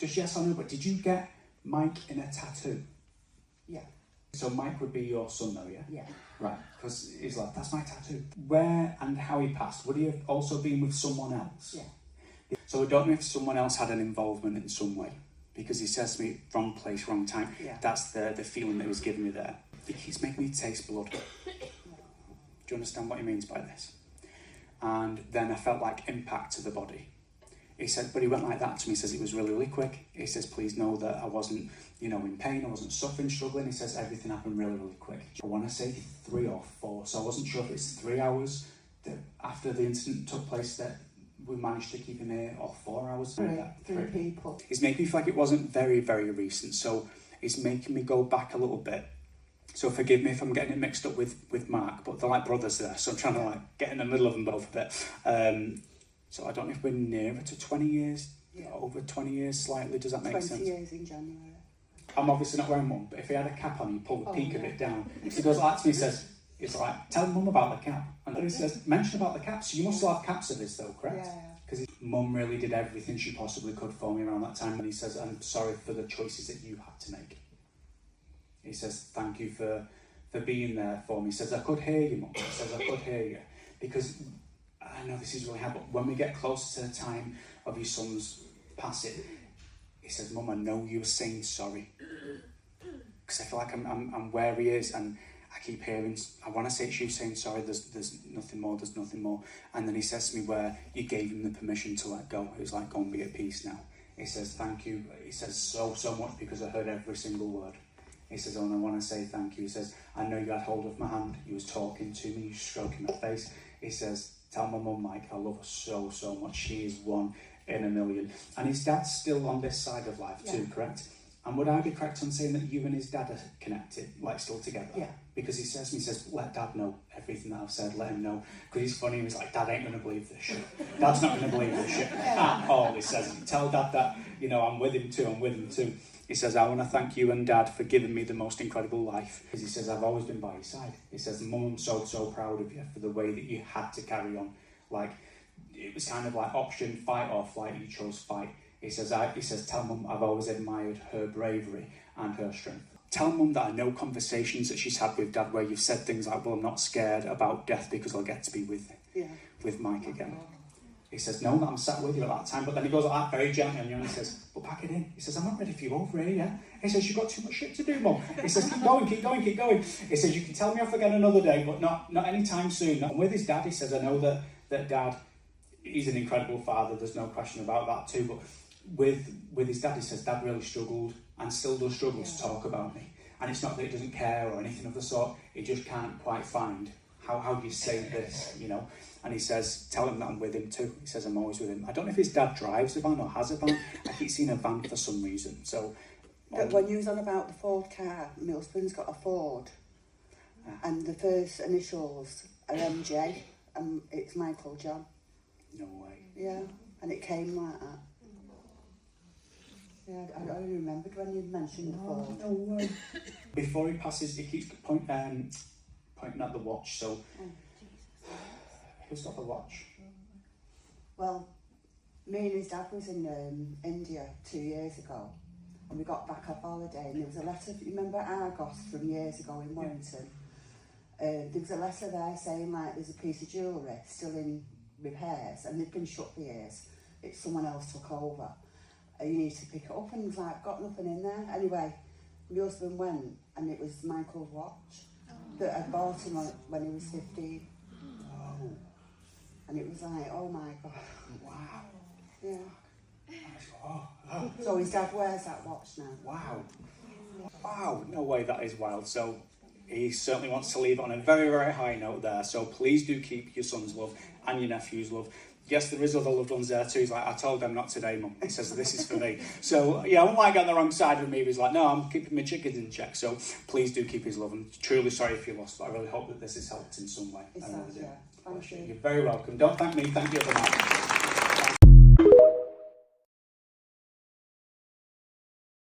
Just yes or no, but did you get Mike in a tattoo? Yeah. So Mike would be your son though, yeah? Yeah. Right, because he's like, that's my tattoo. Where and how he passed, would he have also been with someone else? Yeah. So I don't know if someone else had an involvement in some way, because he says to me, wrong place, wrong time. Yeah. That's the feeling that he was giving me there. He keeps making me taste blood. Do you understand what he means by this? And then I felt like impact to the body. He said, but he went like that to me. He says it was really, really quick. He says, please know that I wasn't, in pain. I wasn't suffering, struggling. He says everything happened really, really quick. I want to say 3 or 4. So I wasn't sure if it's 3 hours that after the incident took place that we managed to keep him here, or 4 hours. Three people. He's making me feel like it wasn't very, very recent. So he's making me go back a little bit. So forgive me if I'm getting it mixed up with Mark, but they're like brothers there. So I'm trying to get in the middle of them both a bit. So I don't know if we're nearer to 20 years, over 20 years slightly. Does that make sense? 20 years in January. I'm obviously not wearing one, but if he had a cap on, he'd pull the peak of it down. He goes like to me, he says, it's like, tell mum about the cap. And then he says, mention about the caps. So you must still have caps of this though, correct? Yeah. Because his mum really did everything she possibly could for me around that time. And he says, I'm sorry for the choices that you had to make. He says, thank you for being there for me. He says, I could hear you, mum. He says, I could hear you. Because I know this is really hard, but when we get closer to the time of your son's passing, he says, Mum, I know you were saying sorry. Because I feel like I'm where he is, and I keep hearing, I want to say it's you saying sorry, there's nothing more, there's nothing more. And then he says to me where you gave him the permission to let go. It was like, go and be at peace now. He says, thank you. He says, so much, because I heard every single word. He says, oh, and I want to say thank you. He says, I know you had hold of my hand. You was talking to me, you stroking my face. He says, tell my mum, Mike, I love her so much. She is 1 in a million. And his dad's still on this side of life too, correct? And would I be correct on saying that you and his dad are connected, like still together? Yeah. Because he says to me, he says, let Dad know everything that I've said, let him know. Because he's funny, he's like, Dad ain't going to believe this shit. Dad's not going to believe this shit at all, he says. Tell Dad that, I'm with him too. He says, I want to thank you and Dad for giving me the most incredible life. Because he says, I've always been by your side. He says, Mum, I'm so proud of you for the way that you had to carry on. Like, it was kind of like option fight or flight. You chose fight. He says, tell Mum I've always admired her bravery and her strength. Tell Mum that I know conversations that she's had with Dad where you've said things like, well, I'm not scared about death because I'll get to be with Mike again. He says, no, I'm sat with you at that time. But then he goes like that very gently on you and he says, but pack it in. He says, I'm not ready for you over here yet. He says, you've got too much shit to do, Mum. He says, keep going. He says, you can tell me off again another day, but not anytime soon. And with his dad, he says, I know that Dad, he's an incredible father. There's no question about that too. But with his dad, he says, Dad really struggled and still does struggle to talk about me. And it's not that he doesn't care or anything of the sort. He just can't quite find how do you say this, And he says, tell him that I'm with him too. He says, I'm always with him. I don't know if his dad drives a van or has a van. I keep seeing a van for some reason. So when you was on about the Ford car, my husband's got a Ford. And the first initials are MJ, and it's Michael John. No way. Yeah, and it came like that. Yeah, I only remembered when you mentioned the Ford. No way. Before he passes, he keeps pointing at the watch, so who's got the watch? Well, me and his dad was in India 2 years ago, and we got back off holiday, and there was a letter, you remember Argos from years ago in Warrington? There was a letter there saying like there's a piece of jewellery still in repairs, and they'd been shut for years. Someone else took over. You need to pick it up, and he was like, got nothing in there. Anyway, my husband went, and it was Michael's watch that I bought him when he was 15. Oh. And it was like, oh my God. Wow. Yeah. Oh. So his dad wears that watch now. Wow, no way, that is wild. So he certainly wants to leave it on a very, very high note there. So please do keep your son's love and your nephew's love. Yes, there is other loved ones there too. He's like, I told them not today, Mum. He says, this is for me. So, yeah, I won't like get on the wrong side of me. He's like, no, I'm keeping my chickens in check. So please do keep his love. I'm truly sorry if you lost, but I really hope that this has helped in some way. It's that, yeah. Thank you. You're very welcome. Don't thank me, thank you for that.